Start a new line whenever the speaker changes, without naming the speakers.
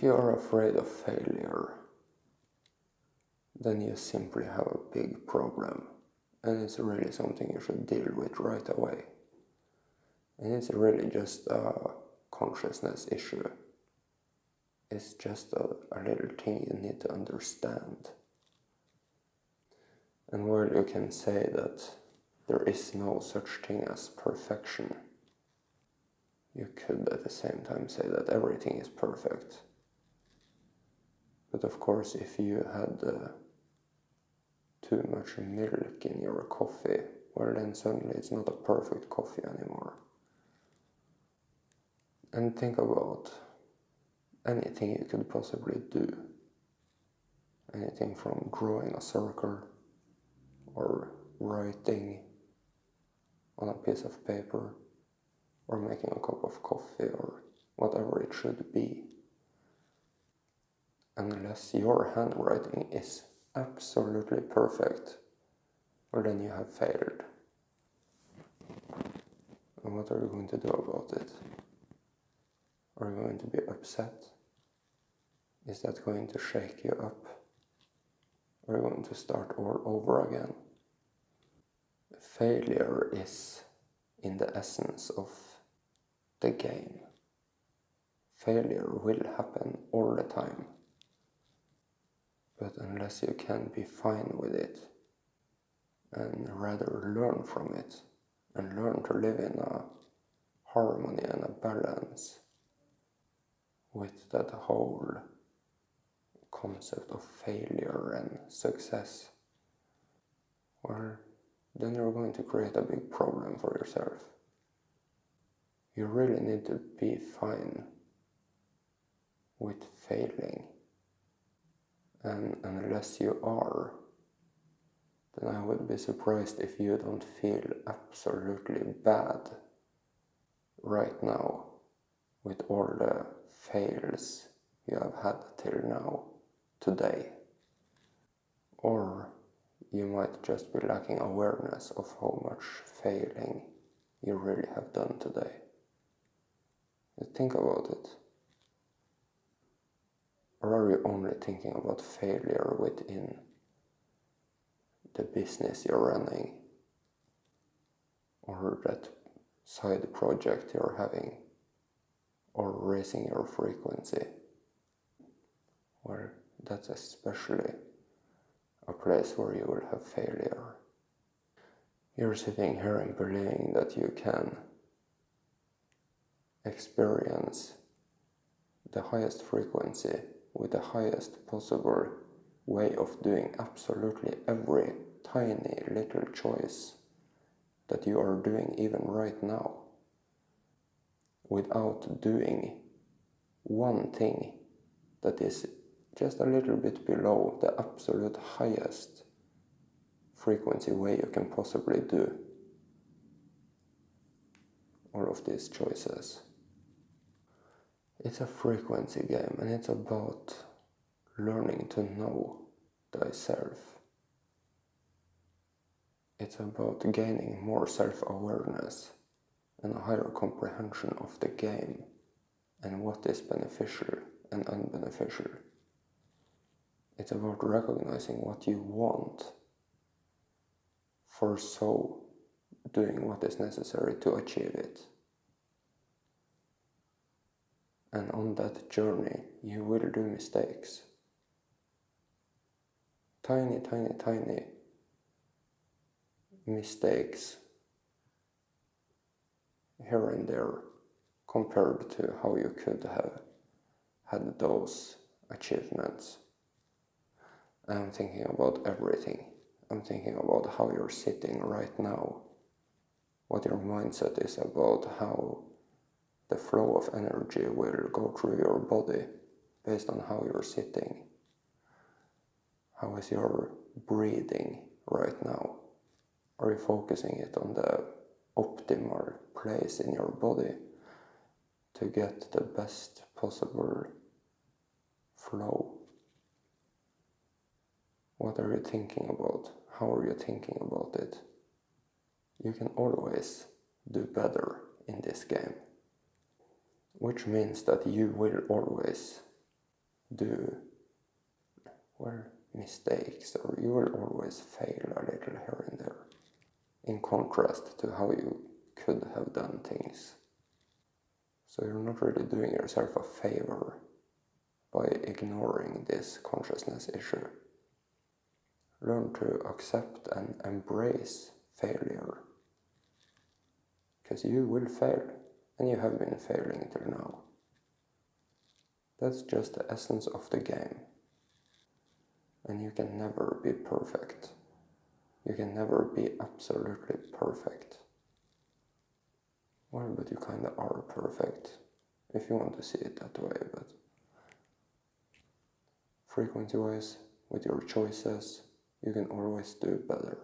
If you are afraid of failure, then you simply have a big problem, and it's really something you should deal with right away. And it's really just a consciousness issue. It's just a little thing you need to understand. And while you can say that there is no such thing as perfection, you could at the same time say that everything is perfect. But of course, if you had too much milk in your coffee, well then suddenly it's not a perfect coffee anymore. And think about anything you could possibly do. Anything from drawing a circle, or writing on a piece of paper, or making a cup of coffee, or whatever it should be. Unless your handwriting is absolutely perfect, well then you have failed. And what are you going to do about it? Are you going to be upset? Is that going to shake you up? Are you going to start all over again? Failure is in the essence of the game. Failure will happen all the time. But unless you can be fine with it, and rather learn from it, and learn to live in a harmony and a balance with that whole concept of failure and success, well, then you're going to create a big problem for yourself. You really need to be fine with failing. And unless you are, then I would be surprised if you don't feel absolutely bad right now with all the fails you have had till now, today. Or you might just be lacking awareness of how much failing you really have done today. Think about it. Or are you only thinking about failure within the business you're running, or that side project you're having, or raising your frequency? Well, that's especially a place where you will have failure. You're sitting here and believing that you can experience the highest frequency with the highest possible way of doing absolutely every tiny little choice that you are doing even right now, without doing one thing that is just a little bit below the absolute highest frequency way you can possibly do all of these choices. It's a frequency game, and it's about learning to know thyself. It's about gaining more self-awareness and a higher comprehension of the game and what is beneficial and unbeneficial. It's about recognizing what you want, for so doing what is necessary to achieve it. And on that journey, you will do mistakes. Tiny, tiny, tiny mistakes here and there compared to how you could have had those achievements. I'm thinking about everything. I'm thinking about how you're sitting right now, what your mindset is about, how the flow of energy will go through your body based on how you're sitting. How is your breathing right now? Are you focusing it on the optimal place in your body to get the best possible flow? What are you thinking about? How are you thinking about it? You can always do better in this game, which means that you will always do, well, mistakes, or you will always fail a little here and there, in contrast to how you could have done things. So you're not really doing yourself a favor by ignoring this consciousness issue. Learn to accept and embrace failure. Because you will fail, and you have been failing till now. That's just the essence of the game. And you can never be perfect. You can never be absolutely perfect. Well, but you kind of are perfect, if you want to see it that way, but frequency-wise, with your choices, you can always do better.